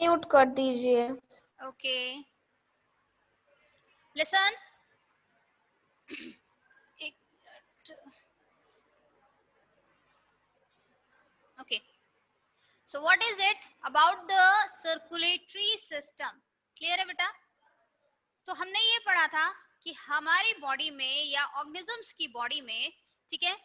Mute कर दीजिए। Okay listen एक okay so what is it about the circulatory system clear है बेटा तो हमने ये पढ़ा था कि हमारी बॉडी में या ऑर्गेनिजम्स की बॉडी में ठीक है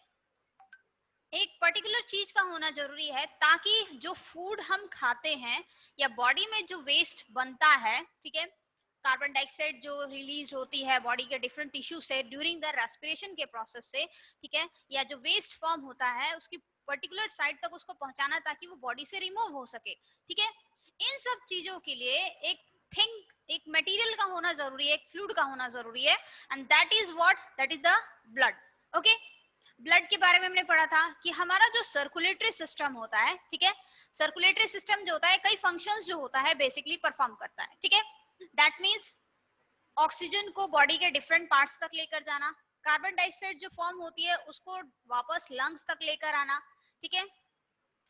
एक पर्टिकुलर चीज का होना जरूरी है ताकि जो फूड हम खाते हैं या बॉडी में जो वेस्ट बनता है ठीक है कार्बन डाइऑक्साइड जो रिलीज होती है बॉडी के डिफरेंट टिश्यू से ड्यूरिंग द रेस्पिरेशन के प्रोसेस से ठीक है या जो वेस्ट फॉर्म होता है उसकी पर्टिकुलर साइड तक उसको पहुंचाना ताकि वो बॉडी से रिमूव हो सके ठीक है इन सब चीजों के लिए एक थिंग एक मटेरियल का होना जरूरी है एक फ्लूइड का होना जरूरी है and that is what that is the blood okay blood के बारे में हमने पढ़ा था कि हमारा जो सर्कुलेटरी सिस्टम होता है ठीक है सर्कुलेटरी सिस्टम जो होता है कई फंक्शंस जो होता है बेसिकली परफॉर्म करता है ठीक है दैट मींस ऑक्सीजन को बॉडी के डिफरेंट पार्ट्स तक लेकर जाना कार्बन डाइऑक्साइड जो फॉर्म होती है उसको वापस लंग्स तक लेकर आना ठीक है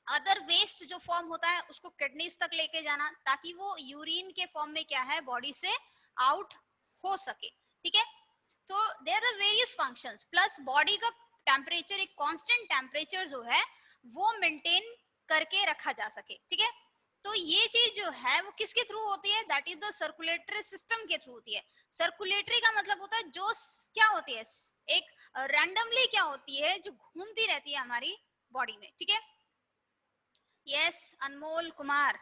अदर वेस्ट जो फॉर्म होता है उसको किडनीज तक लेके जाना ताकि वो यूरिन के फॉर्म में क्या है बॉडी से आउट हो सके ठीक है तो there are various functions plus body का टेम्परेचर एक कांस्टेंट टेम्परेचर जो है वो मेंटेन करके रखा जा सके ठीक है तो ये चीज जो है वो किसके थ्रू होती है that is the circulatory system के थ्रू होती है सर्कुलेटरी का मतलब होता है जो क्या होती है एक रैंडमली क्या होती है जो घूमती रहती है हमारी बॉडी में ठीक है यस अनमोल कुमार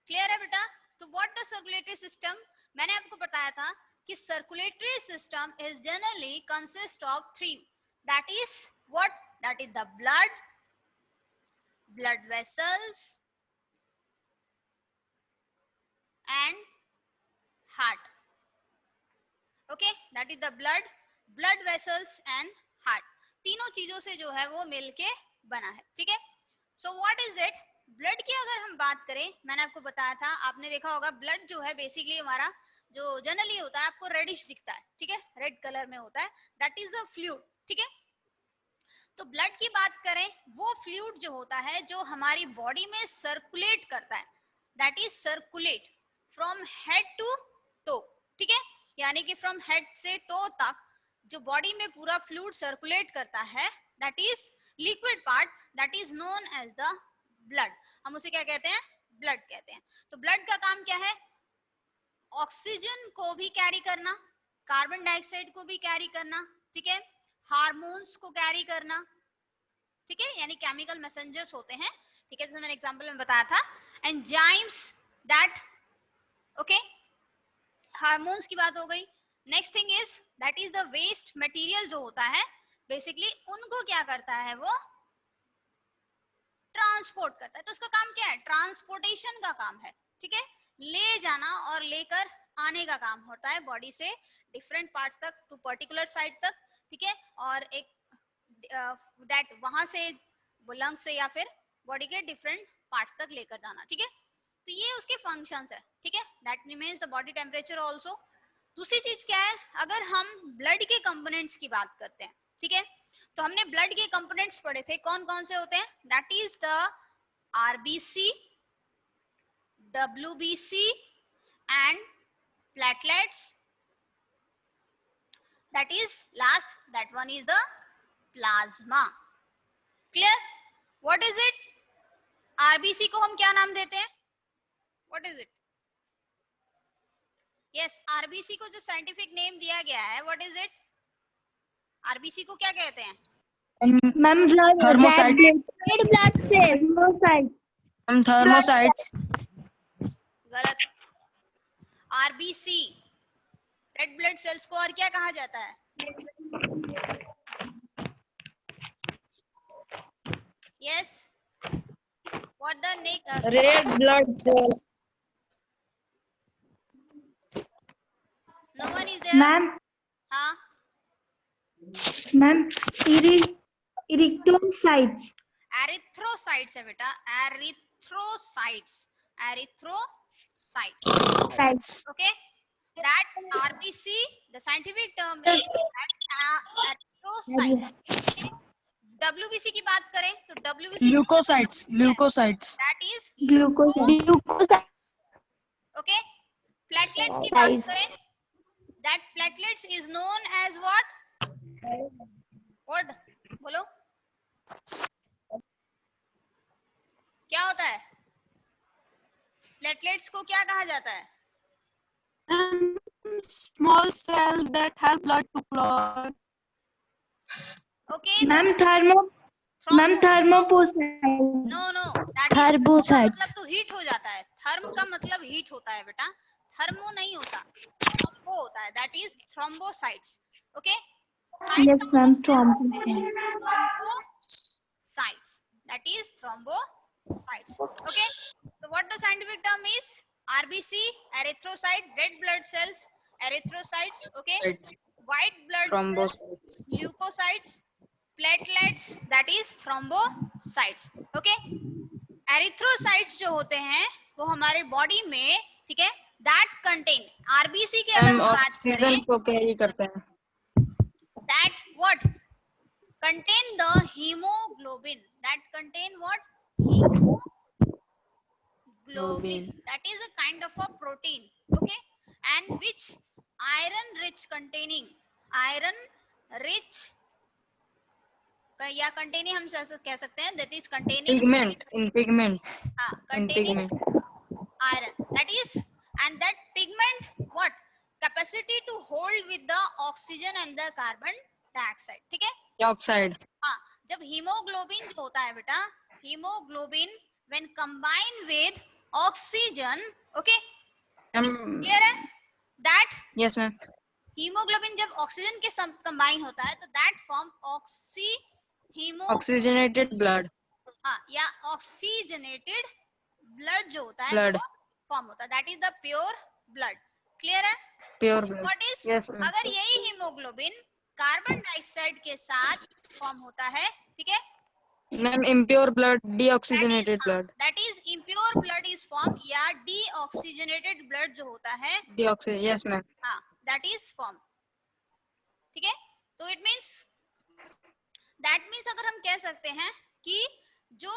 क्लियर है बेटा तो व्हाट द सर्कुलेटरी सिस्टम मैंने आपको बताया था कि circulatory system is generally consist of three that is what that is the blood blood vessels and heart okay that is the blood vessels and heart तीनों चीजों से जो है वो मिलके बना है ठीक है so what is it blood की अगर हम बात करें मैंने आपको बताया था आपने देखा होगा ब्लड जो है बेसिकली हमारा जो जनरली होता है आपको रेडिश दिखता है ठीक है रेड कलर में होता है दैट इज द फ्लूइड ठीक है तो ब्लड की बात करें वो फ्लूइड जो होता है जो हमारी बॉडी में सर्कुलेट करता है that is circulate from head to toe ठीक है यानी कि फ्रॉम हेड से टो तक जो बॉडी में पूरा फ्लूइड सर्कुलेट करता है that is liquid part that is known as the blood हम उसे क्या कहते हैं ब्लड कहते हैं तो ब्लड का काम क्या है ऑक्सीजन को भी कैरी करना कार्बन डाइऑक्साइड को भी कैरी करना ठीक है हार्मोन्स को कैरी करना ठीक है यानी केमिकल मैसेंजर्स होते हैं ठीक है जैसे मैंने एग्जांपल में बताया था एंजाइम्स दैट ओके हार्मोन्स की बात हो गई next thing is that is the waste material जो होता है बेसिकली उनको क्या करता है वो ट्रांसपोर्ट करता है तो उसका काम क्या है ट्रांसपोर्टेशन का काम है ठीक है ले जाना और लेकर आने का काम होता है बॉडी से डिफरेंट पार्ट्स तक टू पर्टिकुलर साइड तक ठीक है और एक दैट वहां से लंग्स से या फिर बॉडी के डिफरेंट पार्ट्स तक लेकर जाना ठीक है तो ये उसके फंक्शंस है ठीक है that remains the body temperature also दूसरी चीज क्या है अगर हम ब्लड के कंपोनेंट्स की बात करते हैं ठीक है तो हमने ब्लड के कंपोनेंट्स पढ़े थे कौन कौन से होते हैं that is the RBC WBC and platelets that is last that one is the plasma clear what is it RBC को हम क्या नाम देते हैं what is it yes RBC को जो साइंटिफिक नेम दिया गया है what is it RBC को क्या कहते हैं मैम थर्मोसाइट रेड ब्लड सेल थर्मोसाइट्स गलत RBC रेड ब्लड सेल्स को और क्या कहा जाता है yes what the name red blood cell no one is there ma'am हाँ मैम इरिक्टोसाइट्स एरिथ्रोसाइट्स है बेटा erythrocytes okay that RBC the scientific term is that thrombocytes. WBC की बात करें तो WBC leukocytes, leukocytes, that is Glucose. Leukocytes. Okay, platelets की बात करें, that platelets is known as what? Word बोलो, क्या होता है? प्लेटलेट्स को क्या कहा जाता है? Small cells that help blood to clot. Okay, Ma'am, thermopocyte. No no, that is Thermocyte. मतलब तो हीट हो जाता है। थर्म का मतलब हीट होता है बेटा, थर्मो नहीं होता, थ्रोम्बो होता है, that is thrombocytes. Okay, Yes, ma'am, thrombocyte. thrombocytes, that is thrombocytes. Okay, so what the scientific term is? RBC, erythrocyte, red blood cells, erythrocytes. Okay, white blood cells, thrombocytes, leukocytes, platelets, that is thrombocytes. Okay, erythrocytes जो होते हैं वो हमारे body में, ठीक है, that contain, RBC की अगर हम बात ऑक्सीजन करें, को कैरी करते हैं। That what contain the hemoglobin, that contain what? Hemoglobin, that is a kind of a protein. Okay, and which iron rich containing, iron rich या containing हम कह सकते हैं, that is containing pigment, in pigment, हाँ, इन containing pigment, iron, that is, and that pigment what? Capacity to hold with the oxygen and the carbon dioxide. ठीक है, oxide, हाँ, जब हीमोग्लोबिन जो होता है बेटा, haemoglobin when combine with oxygen, okay clear है, दैट यस मैम, हीमोग्लोबिन जब ऑक्सीजन के साथ कंबाइन होता है तो that form oxy haemo, oxygenated blood, हाँ, या ऑक्सीजनेटेड ब्लड जो होता है ब्लड, वो फॉर्म होता है, that is the pure blood. Clear है? Pure blood, what is, yes ma'am, अगर यही हीमोग्लोबिन कार्बन डाइऑक्साइड के साथ फॉर्म होता है, ठीक है, ma'am impure blood, deoxygenated blood, that is impure blood is form, या डीऑक्सीजनेटेड ब्लड जो होता है, डीऑक्सी, यस मैम, हाँ, दैट इज फॉर्म। ठीक है, तो इट मींस, दैट मींस अगर हम कह सकते हैं कि जो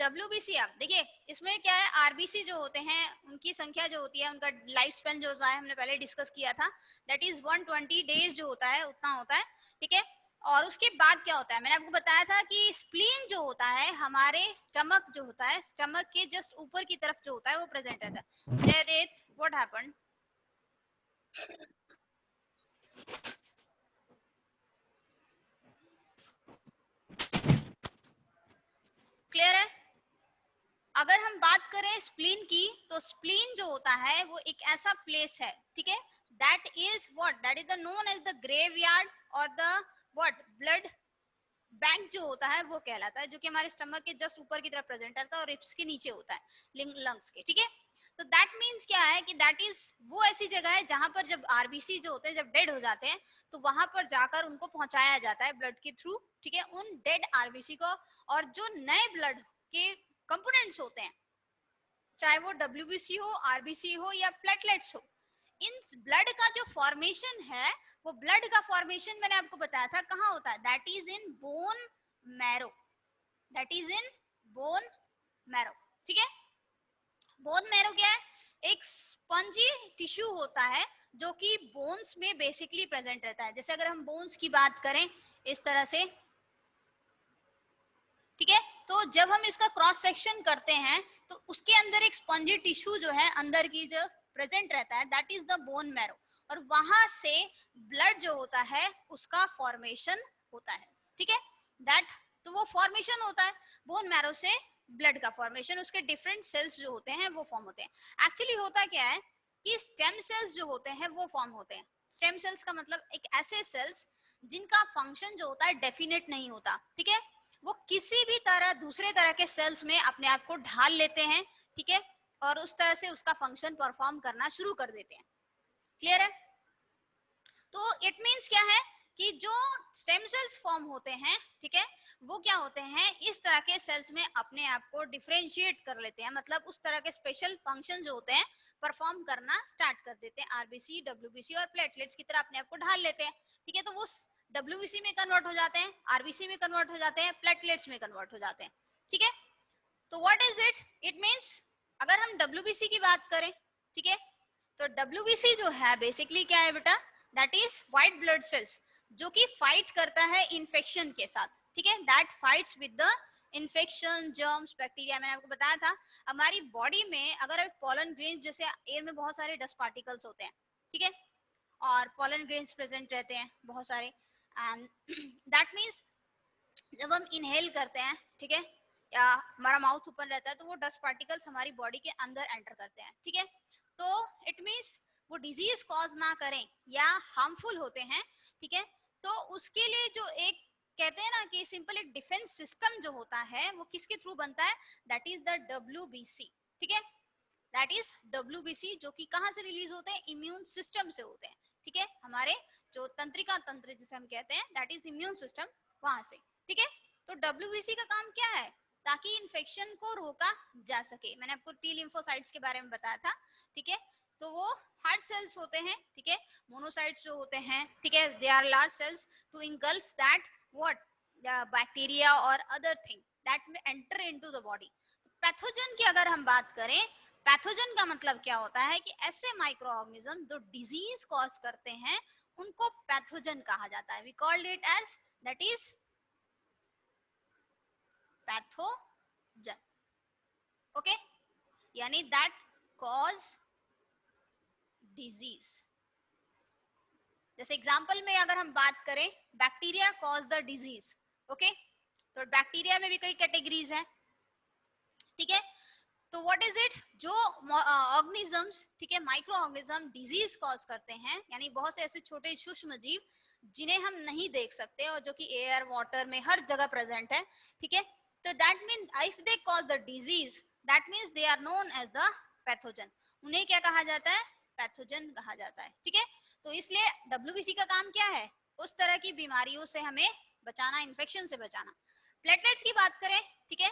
WBC, आप देखिए इसमें क्या है, आरबीसी जो होते हैं उनकी संख्या जो होती है, उनका लाइफ स्पेन जो होता है, हमने पहले डिस्कस किया था, दैट इज 120 डेज जो होता है, उतना होता है। ठीक है, और उसके बाद क्या होता है, मैंने आपको बताया था कि स्प्लीन जो होता है हमारे स्टमक जो होता है, स्टमक के जस्ट ऊपर की तरफ जो होता है वो प्रेजेंट रहता है। Jaydev, what happened? क्लियर है? अगर हम बात करें स्प्लीन की, तो स्प्लीन जो होता है वो एक ऐसा प्लेस है, ठीक है, that is what, that is the known as the graveyard और द व्हाट ब्लड बैंक जो होता है वो कहलाता है, जो कि हमारे स्टमक के जस्ट ऊपर की तरफ प्रेजेंट रहता है और रिब्स के नीचे होता है, लंग्स के। ठीक है, तो दैट मीन्स क्या है कि दैट इज वो ऐसी जगह है जहां पर जब आरबीसी जो होते हैं जब डेड हो जाते हैं तो वहां पर जाकर उनको पहुंचाया जाता है ब्लड के थ्रू, ठीक है, उन डेड आरबीसी को, और जो नए ब्लड के कंपोनेंट्स होते हैं, चाहे वो WBC हो, RBC हो या प्लेटलेट्स हो, इन ब्लड का जो फॉर्मेशन है, वो ब्लड का फॉर्मेशन मैंने आपको बताया था कहाँ होता है, that is in bone marrow, that is in bone marrow. ठीक है, बोन मैरो क्या है, एक स्पंजी टिश्यू होता है जो कि बोन्स में बेसिकली प्रेजेंट रहता है। जैसे अगर हम बोन्स की बात करें इस तरह से, ठीक है, तो जब हम इसका क्रॉस सेक्शन करते हैं तो उसके अंदर एक स्पंजी टिश्यू जो है अंदर की जो प्रेजेंट रहता है, that is the bone marrow, और वहां से ब्लड जो होता है उसका फॉर्मेशन होता है। ठीक है, दैट, तो वो फॉर्मेशन होता है बोन मैरो से, ब्लड का फॉर्मेशन, उसके डिफरेंट सेल्स जो होते हैं वो फॉर्म होते हैं। एक्चुअली होता क्या है कि स्टेम सेल्स जो होते हैं वो फॉर्म होते हैं। स्टेम सेल्स का मतलब एक ऐसे सेल्स जिनका फंक्शन जो होता है डेफिनेट नहीं होता, ठीक है, वो किसी भी तरह दूसरे तरह के सेल्स में अपने आप को ढाल लेते हैं, ठीक है, और उस तरह से उसका फंक्शन परफॉर्म करना शुरू कर देते हैं। क्लियर है? तो इट मींस क्या है कि जो स्टेम सेल्स फॉर्म होते हैं, ठीक है, वो क्या होते हैं, इस तरह के सेल्स में अपने आप को डिफरेंशिएट कर लेते हैं, मतलब उस तरह के स्पेशल फंक्शन जो होते हैं परफॉर्म करना स्टार्ट कर देते हैं, आरबीसी, WBC और प्लेटलेट्स की तरह अपने आप को ढाल लेते हैं। ठीक है, तो वो WBC में कन्वर्ट हो जाते हैं, RBC में कन्वर्ट हो जाते हैं, प्लेटलेट्स में कन्वर्ट हो जाते हैं, ठीक है। तो what is it? It means अगर हम WBC की बात करें, ठीक है, तो WBC जो है बेसिकली क्या है बेटा, that is white blood cells, जो कि फाइट करता है इन्फेक्शन के साथ, ठीक है, that fights with the infection, germs, bacteria. मैंने आपको बताया था हमारी बॉडी में अगर पॉलन ग्रेन्स, जैसे एयर में बहुत सारे डस्ट पार्टिकल्स होते हैं, ठीक है, और पॉलन ग्रेन्स प्रेजेंट रहते हैं बहुत सारे, एंड दैट मींस जब हम इनहेल करते हैं, ठीक है, या हमारा माउथ ओपन रहता है तो वो डस्ट पार्टिकल्स हमारी बॉडी के अंदर एंटर करते हैं, ठीक है। तो इट मींस वो डिजीज कॉज ना करें या हार्मफुल होते हैं, ठीक है। तो उसके लिए जो एक कहते हैं ना कि सिंपल एक डिफेंस सिस्टम जो होता है वो किसके थ्रू बनता है, दैट इज द WBC, ठीक है, दैट इज WBC, जो कि कहां से रिलीज होते हैं, इम्यून सिस्टम से होते हैं, ठीक है, हमारे जो तंत्रिका तंत्र जिसे हम कहते हैं, दैट इज इम्यून सिस्टम, वहां से, ठीक है। तो WBC का काम क्या है, ताकि इन्फेक्शन को रोका जा सके। मैंने आपको टी लिम्फोसाइट्स के बारे में बताया था, ठीक है, तो वो हार्ट सेल्स होते हैं, ठीक है, मोनोसाइट्स जो होते हैं, ठीक है, they are large cells to engulf that what bacteria और अदर थिंग दैट में enter into the body. Pathogen की अगर हम बात करें, पैथोजन का मतलब क्या होता है कि ऐसे माइक्रो ऑर्गेनिज्म जो डिजीज कॉज करते हैं उनको पैथोजन कहा जाता है। We called it as that is pathogen, okay, यानी दैट कॉज डिजीज। जैसे एग्जांपल में अगर हम बात करें, bacteria cause the disease, okay, तो बैक्टीरिया में भी कई कैटेगरीज हैं, ठीक है। तो व्हाट इज इट, जो ऑर्गेनिजम्स, ठीक है, माइक्रो ऑर्गेनिज्म डिजीज कॉज करते हैं, यानी बहुत से ऐसे छोटे सूक्ष्म जीव जिन्हें हम नहीं देख सकते और जो कि एयर वाटर में हर जगह प्रेजेंट है, ठीक है। तो that mean if they cause the disease, that means they are known as the pathogen. उन्हें क्या कहा जाता है, पैथोजन कहा जाता है, ठीक है। तो इसलिए WBC का काम क्या है, उस तरह की बीमारियों से हमें बचाना, इन्फेक्शन से बचाना। प्लेटलेट्स की बात करें, ठीक है,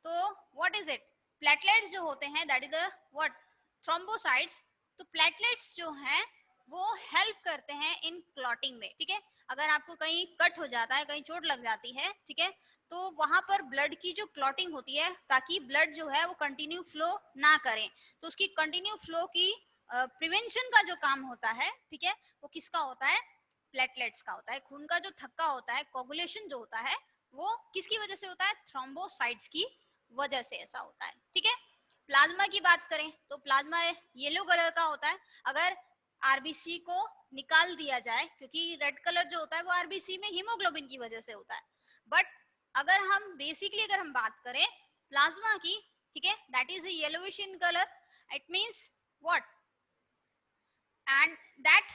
तो व्हाट इज इट, प्लेटलेट्स जो होते हैं that is the what thrombocytes. तो प्लेटलेट्स जो हैं वो हेल्प करते हैं इन क्लॉटिंग में, ठीक है। अगर आपको कहीं कट हो जाता है, कहीं चोट लग जाती है, ठीक है, तो वहां पर ब्लड की जो क्लॉटिंग होती है, ताकि ब्लड जो है वो कंटिन्यू फ्लो ना करें, तो उसकी कंटिन्यू फ्लो की प्रिवेंशन का जो काम होता है, ठीक है, वो किसका होता है, प्लेटलेट्स का होता है। खून का जो थक्का होता है, कोगुलेशन जो होता है, वो किसकी वजह से होता है, थ्रोम्बोसाइट्स की वजह से ऐसा होता है, ठीक है। प्लाज्मा की बात करें तो प्लाज्मा येलो कलर का होता है अगर RBC को निकाल दिया जाए, क्योंकि रेड कलर जो होता है वो RBC में हीमोग्लोबिन की वजह से होता है। बट अगर हम बेसिकली अगर हम बात करें प्लाज्मा की, ठीक है, that is yellowish in colour, it means what, and that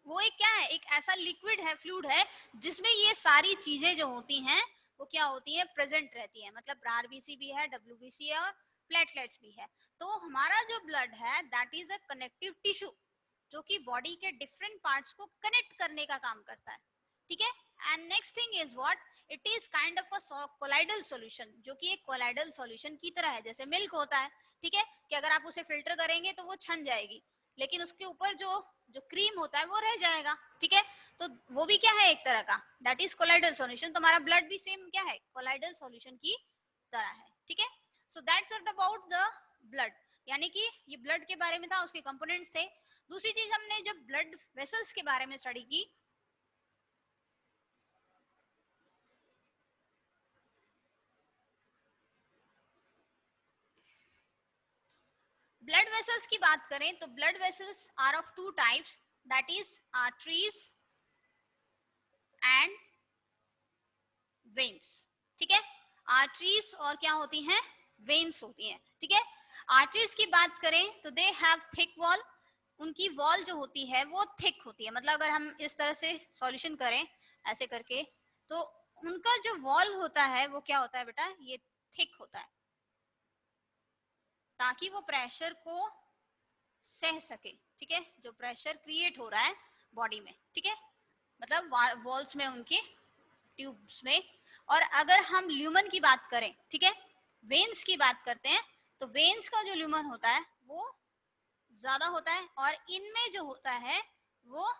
वो एक क्या है, एक ऐसा लिक्विड है, फ्लूइड है, जिसमें ये सारी चीजें जो होती हैं वो क्या होती है, प्रेजेंट रहती है। मतलब RBC भी है, WBC है और प्लेटलेट्स भी है। तो हमारा जो ब्लड है that is a connective tissue, जो कि बॉडी के डिफरेंट पार्ट्स को कनेक्ट करने का काम करता है, ठीक है। And next thing is what, it is kind of a colloidal solution, जो कि एक कोलाइडल सॉल्यूशन की तरह है, जैसे मिल्क होता है, ठीक है, कि अगर आप उसे फिल्टर करेंगे तो वो छन जाएगी, लेकिन उसके ऊपर जो जो क्रीम होता है वो रह जाएगा, ठीक है। तो वो भी क्या है, एक तरह का, दैट इज कोलाइडल सॉल्यूशन। तो हमारा ब्लड भी सेम क्या है, कोलाइडल सॉल्यूशन की तरह है, ठीक है। So that's it about the blood, यानी कि ये ब्लड के बारे में था, उसके कंपोनेंट्स थे। दूसरी चीज हमने जब ब्लड वेसल्स के बारे में स्टडी की, ब्लड वेसल्स की बात करें तो blood vessels are of two types, that is arteries and veins, ठीक है। आर्टरीज और क्या होती हैं, वेन्स होती हैं, ठीक है। आर्टरीज की बात करें तो दे हैव थिक वॉल, उनकी वॉल जो होती है वो थिक होती है। मतलब अगर हम इस तरह से सॉल्यूशन करें ऐसे करके, तो उनका जो वॉल होता है वो क्या होता है बेटा, ये थिक होता है, ताकि वो प्रेशर को सह सके, ठीक है, जो प्रेशर क्रिएट हो रहा है बॉडी में, ठीक है, मतलब वॉल्स में, उनके ट्यूब्स में। और अगर हम ल्यूमन की बात करें, ठीक है, वेन्स की बात करते हैं, तो वेन्स का जो ल्यूमन होता है वो ज्यादा होता है, और इनमें जो होता है वो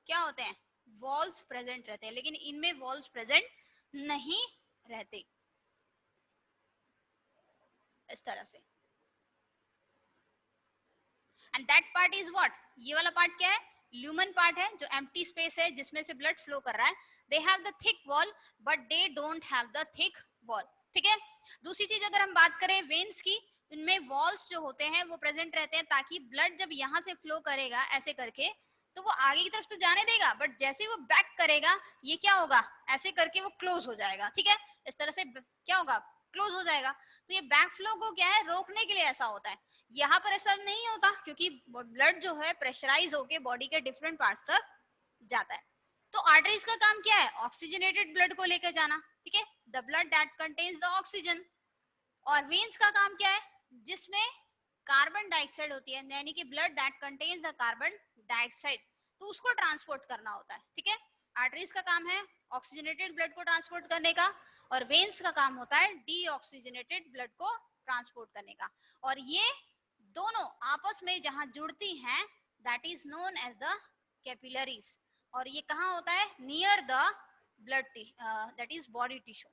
क्या होते हैं, वॉल्स प्रेजेंट रहते हैं, लेकिन इनमें वॉल्स प्रेजेंट नहीं रहते इस तरह से। And that part is what, ये वाला पार्ट क्या है, ल्यूमन पार्ट है, जो एम्प्टी स्पेस है जिसमें से ब्लड फ्लो कर रहा है। They have the thick wall but they don't have the thick wall, ठीक है। दूसरी चीज अगर हम बात करें वेन्स की, इनमें वॉल्स जो होते हैं वो प्रेजेंट रहते हैं, ताकि ब्लड जब यहाँ से फ्लो करेगा ऐसे करके तो वो आगे की तरफ तो जाने देगा, बट जैसे ही वो बैक करेगा ये क्या होगा, ऐसे करके वो क्लोज हो जाएगा, ठीक है। इस तरह से क्या होगा, क्लोज हो जाएगा। तो ये बैक फ्लो को क्या है, रोकने के लिए ऐसा होता है। यहाँ पर ऐसा नहीं होता क्योंकि ब्लड जो है प्रेशराइज होके बॉडी के डिफरेंट पार्ट्स तक जाता है। तो आर्टरीज का काम क्या है, ऑक्सीजनेटेड ब्लड को लेकर जाना, ठीक है, the blood that contains the oxygen. और वेन्स का काम क्या है, जिसमें कार्बन डाइऑक्साइड होती है, यानी कि blood that contains the carbon dioxide, तो उसको ट्रांसपोर्ट करना होता है, ठीक है। आर्टरीज का काम है ऑक्सीजनेटेड ब्लड को ट्रांसपोर्ट करने का, और वेन्स का काम होता है डीऑक्सीजनेटेड ब्लड को ट्रांसपोर्ट करने का। और ये दोनों आपस में जहां जुड़ती हैं that is known as the capillaries. और ये कहां होता है, near the blood that is body tissue,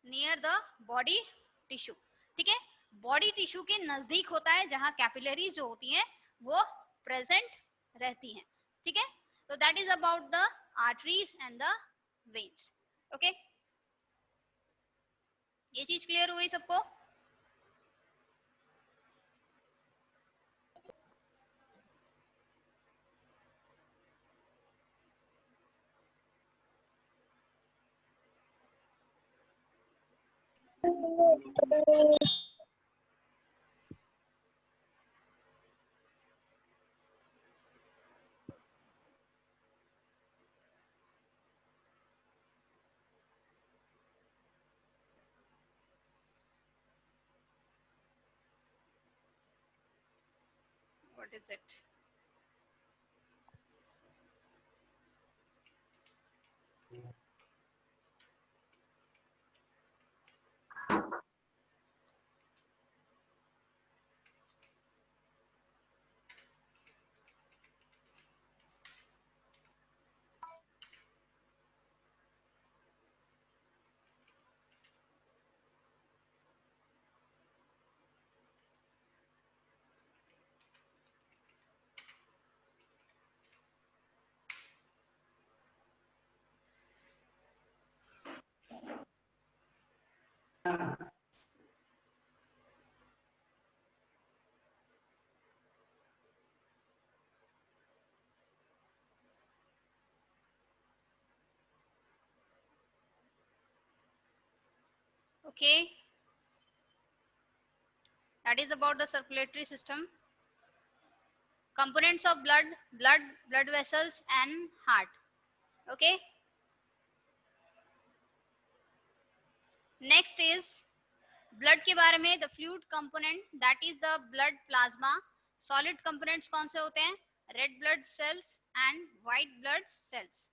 near the body tissue, ठीक है। बॉडी टिश्यू के नजदीक होता है जहां कैपिलरीज जो होती हैं वो प्रेजेंट रहती हैं, ठीक है। तो that is about the arteries and the veins, okay. ये चीज क्लियर हुई सबको? What is it? Okay, that is about the circulatory system, components of blood vessels and heart, okay. Next is blood के बारे में, the fluid component that is the blood plasma, solid components कौन से होते हैं, red blood cells and white blood cells,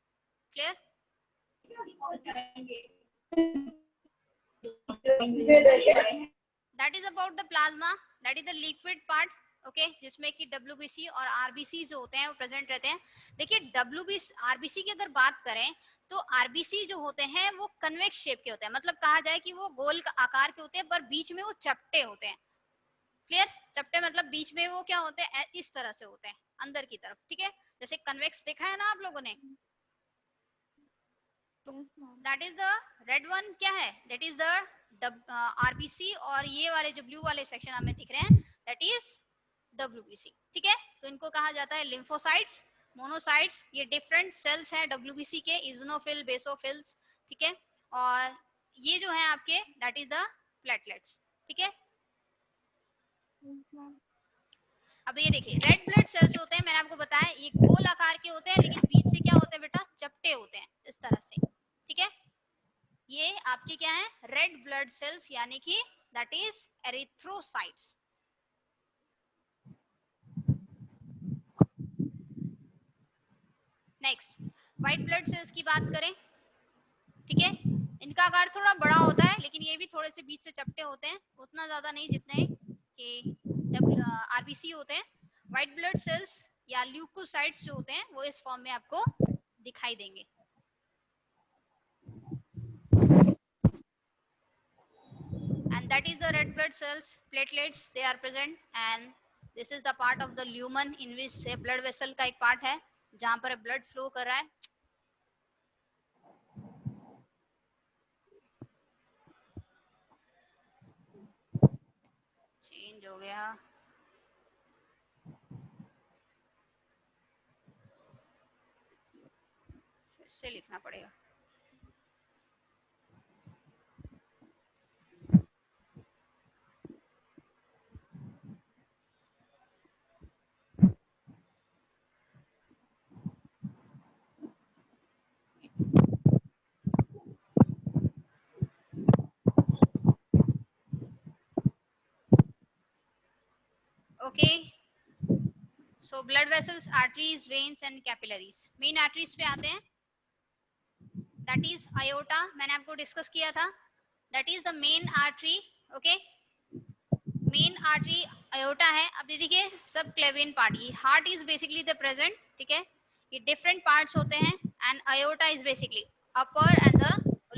clear? That is about the plasma, that is the liquid part, okay जिसमें कि WBC और RBC जो होते हैं वो प्रेजेंट रहते हैं। देखिए WBC RBC की अगर बात करें तो RBC जो होते हैं वो कन्वेक्स शेप के होते हैं, मतलब कहा जाए कि वो गोल आकार के होते हैं पर बीच में वो चपटे होते हैं। क्लियर? चपटे मतलब बीच में वो क्या होते हैं, इस तरह से होते हैं अंदर की तरफ, ठीक है, जैसे कन्वेक्स देखा है ना आप लोगों ने। तो that is the red one क्या है, दैट इज द RBC, और ये वाले जो ब्लू वाले सेक्शन हमें दिख रहे हैं दैट इज WBC, ठीक है। तो इनको कहा जाता है लिम्फोसाइट्स, मोनोसाइट्स, ये डिफरेंट सेल्स हैं WBC के, इजोनोफिल, बेसोफिल्स, ठीक है। और ये जो है आपके दैट इज द प्लेटलेट्स, ठीक है। अब ये देखिए रेड ब्लड सेल्स होते हैं, मैंने आपको बताया ये गोल आकार के होते हैं लेकिन बीच से क्या होते हैं बेटा, चपटे होते हैं इस तरह से, ठीक है। ये आपके क्या है, रेड ब्लड सेल्स यानी कि that is erythrocytes. Next white blood cells की बात करें, ठीक है, इनका आकार थोड़ा बड़ा होता है लेकिन ये भी थोड़े से बीच से चपटे होते हैं, उतना ज्यादा नहीं जितने कि RBC होते हैं। व्हाइट ब्लड सेल्स या ल्यूकोसाइट्स जो होते हैं वो इस फॉर्म में आपको दिखाई देंगे। And that is the red blood cells, platelets, they are present, and this is the part of the lumen in which से blood vessel का एक part है जहाँ पर blood flow कर रहा है। चेंज हो गया, फिर से लिखना पड़ेगा। Okay, so blood vessels, arteries, veins and capillaries. Main arteries पे आते हैं, that is aorta, मैंने आपको डिस्कस किया था, that is the main artery. Okay, main artery aorta है। अब देखिए सब क्लेवियन पार्ट, ये heart is basically the present, ठीक है, ये डिफरेंट पार्ट्स होते हैं and aorta is basically upper and the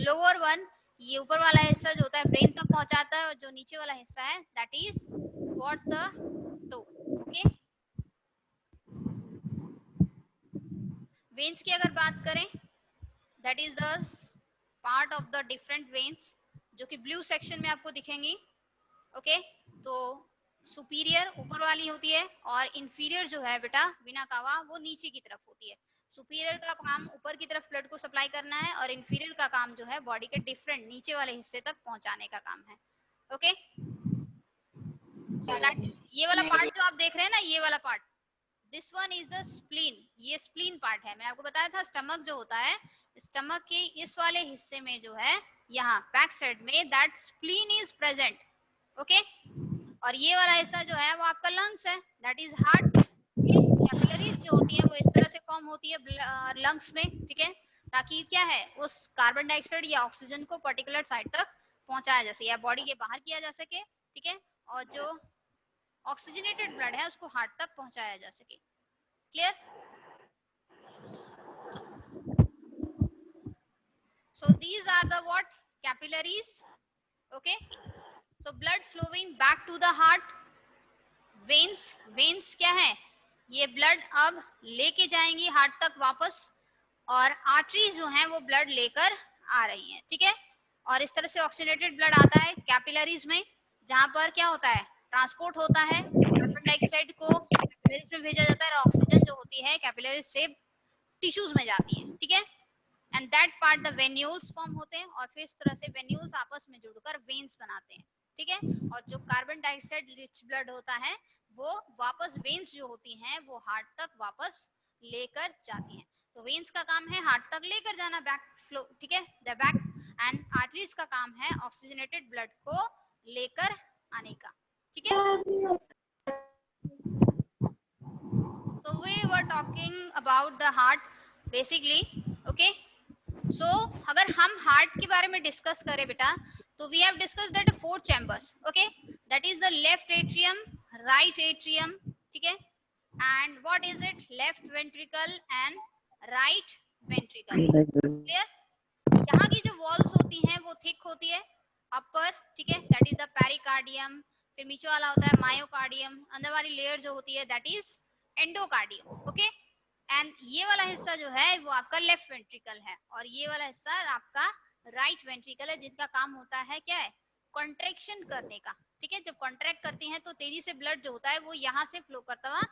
lower one. ये ऊपर वाला हिस्सा जो होता है ब्रेन तक पहुंचाता है और जो नीचे वाला हिस्सा है that is towards the toe. Okay, veins की अगर बात करें that is the part of the different veins जो कि ब्लू सेक्शन में आपको दिखेंगी। ओके, तो सुपीरियर ऊपर वाली होती है और इंफीरियर जो है बेटा विना कावा वो नीचे की तरफ होती है। सुपीरियर का काम ऊपर की तरफ ब्लड को सप्लाई करना है और इंफीरियर का काम जो है बॉडी के डिफरेंट नीचे वाले हिस्से तक पहुंचाने का काम है। ओके, सो दैट ये वाला पार्ट जो आप देख रहे हैं ना, ये वाला part, this one is the spleen, ये स्प्लीन पार्ट है। मैंने आपको बताया था स्टमक जो होता है, स्टमक के इस वाले हिस्से में जो है यहाँ बैक साइड में that spleen is present. Okay, और ये वाला हिस्सा जो है वो आपका लंग्स है, दैट इज हार्ट। कैपिलरीज जो होती है वो इस तरह से फॉर्म होती है लंग्स में, ठीक है, ताकि क्या है उस कार्बन डाइऑक्साइड या ऑक्सीजन को पर्टिकुलर साइड तक पहुंचाया जा सके या बॉडी के बाहर किया जा सके, ठीक है, और जो ऑक्सीजनेटेड ब्लड है उसको हार्ट तक पहुंचाया जा सके। Clear? So these are the what capillaries. Okay, so blood flowing back to the heart. veins, veins क्या है, ये blood अब लेके जाएंगी हार्ट तक वापस, और arteries जो हैं वो blood लेकर आ रही हैं, ठीक है, और इस तरह से ऑक्सीजनेटेड ब्लड आता है कैपिलरीज में, जहां पर क्या होता है ट्रांसपोर्ट होता है, कार्बन डाइऑक्साइड को कैपिलरीज में भेजा जाता है और ऑक्सीजन जो होती है कैपिलरीज से टिश्यूज में जाती है, ठीक है, and that part the venules form होते हैं और फिर इस तरह से वेन्यूल्स आपस में जुड़कर वेन्स बनाते हैं, ठीक है, और जो कार्बन डाइऑक्साइड रिच ब्लड होता है वो वापस वेन्स जो होती हैं वो हार्ट तक वापस लेकर जाती हैं। तो वेन्स का काम है हार्ट तक लेकर जाना, बैक फ्लो, ठीक है, द बैक, एंड आर्टरीज का काम है ऑक्सीजनेटेड ब्लड को लेकर आने का, ठीक है। So we were talking about the heart basically, okay? So अगर हम हार्ट के बारे में डिस्कस करें बेटा, तो we have discussed that 4 chambers, okay? That is the left atrium, right atrium, ठीक है? And what is it? Left ventricle and right ventricle. Clear? यहाँ की जो walls होती हैं वो thick होती है, upper, ठीक है? That is the pericardium. फिर नीचे वाला होता है मायोकार्डियम, अंदर वाली लेयर जो होती है that is endocardium. Okay, and ये वाला हिस्सा जो है वो आपका लेफ्ट वेंट्रिकल है और ये वाला हिस्सा आपका राइट वेंट्रिकल है, जिनका काम होता है क्या है कॉन्ट्रैक्शन करने का, ठीक है। जब कॉन्ट्रैक्ट करती हैं तो तेजी से ब्लड जो होता है वो यहाँ से फ्लो करता हुआ,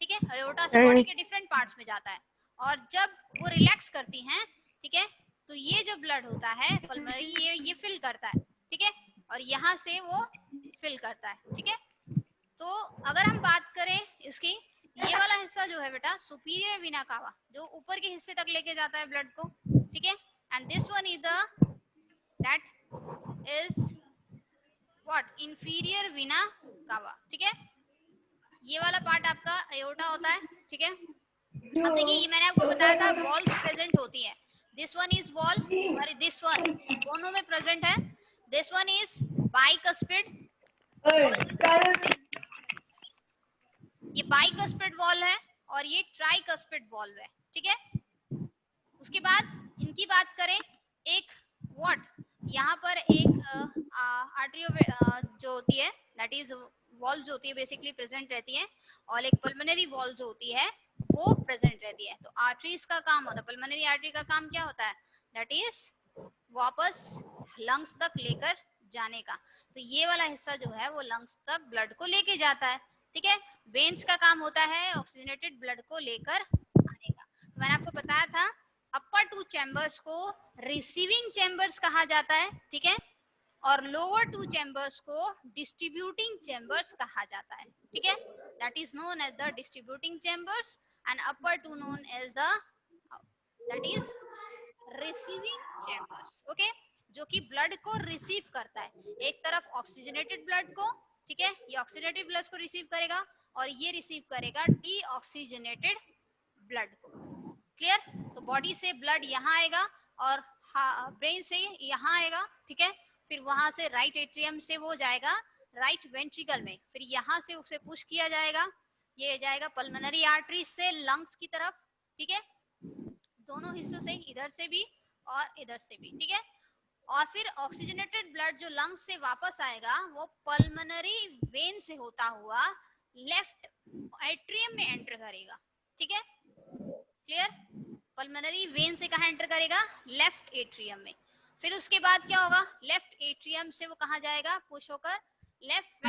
ठीक है, अयोर्टा से बॉडी के डिफरेंट पार्ट्स में जाता है, और जब वो रिलैक्स करती हैं, ठीक है, तो ये जो ब्लड होता है पल्मोनरी ये फिल करता है, ठीक है, और यहाँ से वो फिल करता है, ठीक है। तो अगर हम बात करें इसकी, ये वाला हिस्सा जो है बेटा सुपीरियर वीना कावा, जो ऊपर के हिस्से तक लेके जाता है ब्लड को, ठीक है, and this one is the that is what inferior vena कावा, ठीक है। ये वाला पार्ट आपका अयोर्टा होता है, ठीक है। अब देखिए मैंने आपको बताया था वॉल्स प्रेजेंट होती है, दिस वन इज वॉल और दिस वन दोनों में प्रेजेंट है, दिस वन इज बाइकस्पिड ये बाइकस्पिड वॉल्व है और ये ट्राइकस्पिड वॉल्व है, ठीक है। उसके बाद इनकी बात करें, एक व्हाट यहाँ पर एक आर्टरी जो होती है दैट इज वॉल्व जो होती है बेसिकली प्रेजेंट रहती है, और एक पल्मोनरी वॉल्व जो होती है वो प्रेजेंट रहती है। तो आर्टरीज का काम होता है, पल्मोनरी आर्टरी का काम क्या होता है, दैट इज वापस लंग्स तक लेकर जाने का। तो ये वाला हिस्सा जो है वो लंग्स तक ब्लड को लेके जाता है, ठीक है। वेन्स का काम होता है ऑक्सीजनेटेड ब्लड को लेकर आने का। तो मैंने आपको बताया था अपर टू चैम्बर्स को रिसीविंग चैम्बर्स कहा जाता है, ठीक है, और लोअर टू चैम्बर्स को डिस्ट्रीब्यूटिंग चैम्बर्स कहा जाता है, ठीक है। That is known as the distributing chambers and upper two known as the that is receiving chambers, okay, जो कि ब्लड को रिसीव करता है। एक तरफ ऑक्सीजनेटेड ब्लड को, ठीक है, ये ऑक्सीजनेटेड ब्लड को रिसीव करेगा और ये रिसीव करेगा डीऑक्सीजनेटेड ब्लड को, क्लियर। तो बॉडी से ब्लड यहाँ आएगा और ब्रेन से यहाँ आएगा, ठीक है, फिर वहां से राइट एट्रियम से वो जाएगा राइट वेंट्रिकल में, फिर यहाँ से उसे पुश किया जाएगा, ये जाएगा पल्मोनरी आर्टरी से लंग्स की तरफ, ठीक है, दोनों हिस्सों से, इधर से भी और इधर से भी, ठीक है। और फिर ऑक्सीजनेटेड ब्लड जो लंग्स से वापस आएगा वो पल्मोनरी वेन से होता हुआ लेफ्ट एट्रियम में एंटर करेगा, ठीक है, क्लियर। पल्मोनरी वेन से कहाँ एंटर करेगा, लेफ्ट एट्रियम में। फिर उसके बाद क्या होगा, लेफ्ट एट्रियम से वो कहाँ जाएगा, पुश होकर लेफ्ट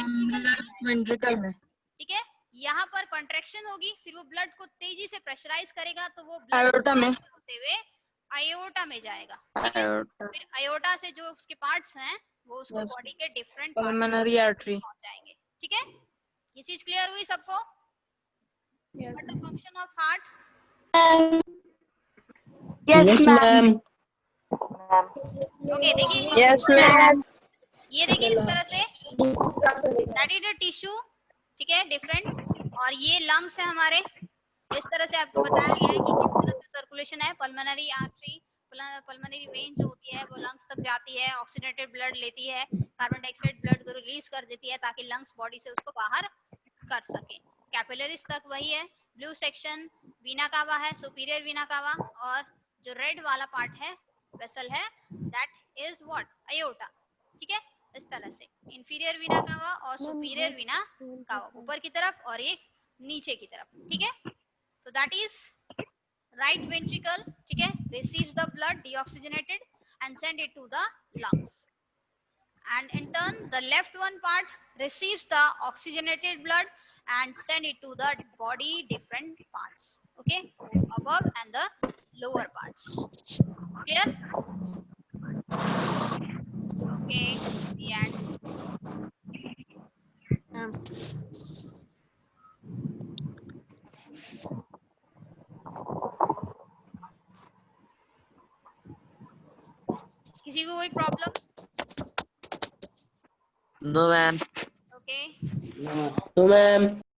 वेंट्रिकल में, ठीक है। यहाँ पर कंट्रैक्शन होगी, फिर वो ब्लड को तेजी से प्रेशराइज करेगा तो वो आयोटा में होते हुए आयोटा में जाएगा, ठीक है। फिर आयोटा से जो उसके पार्ट्स हैं वो उसको बॉडी के डिफरेंट पल्मोनरी आर्टरी पहुंचाएंगे, ठीक है। ये चीज क्लियर हुई सबको? What the function of heart? Yes, ma'am. Okay, देखिए यस मैम, ये देखिए इस तरह say that is a tissue, ठीक है, डिफरेंट, और ये लंग्स है हमारे। इस तरह से आपको बताया गया है कि किस तरह से सर्कुलेशन है। पल्मोनरी आर्टरी, पल्मोनरी वेन जो होती है वो लंग्स तक जाती है, ऑक्सीजनेटेड ब्लड लेती है, कार्बन डाइऑक्साइड ब्लड को रिलीज कर देती है ताकि लंग्स बॉडी से उसको बाहर कर सके। कैपिलरीज तक वही है, ब्लू सेक्शन वीना कावा है, सुपीरियर वीना कावा, और जो रेड वाला पार्ट है वेसल है दैट इज व्हाट, अयोर्टा, ठीक है। इस तरह से इंफीरियर वीना कावा और सुपीरियर वीना कावा ऊपर की तरफ और एक नीचे की तरफ, ठीक है। तो दैट इज राइट वेंट्रिकल, ठीक है, receives the blood deoxygenated and send it to the lungs, and in turn the left one part receives the oxygenated blood and send it to the body different parts, okay, above and the lower parts, clear? Okay, the end. किसी को कोई problem? No, ma'am. Okay, No, ma'am.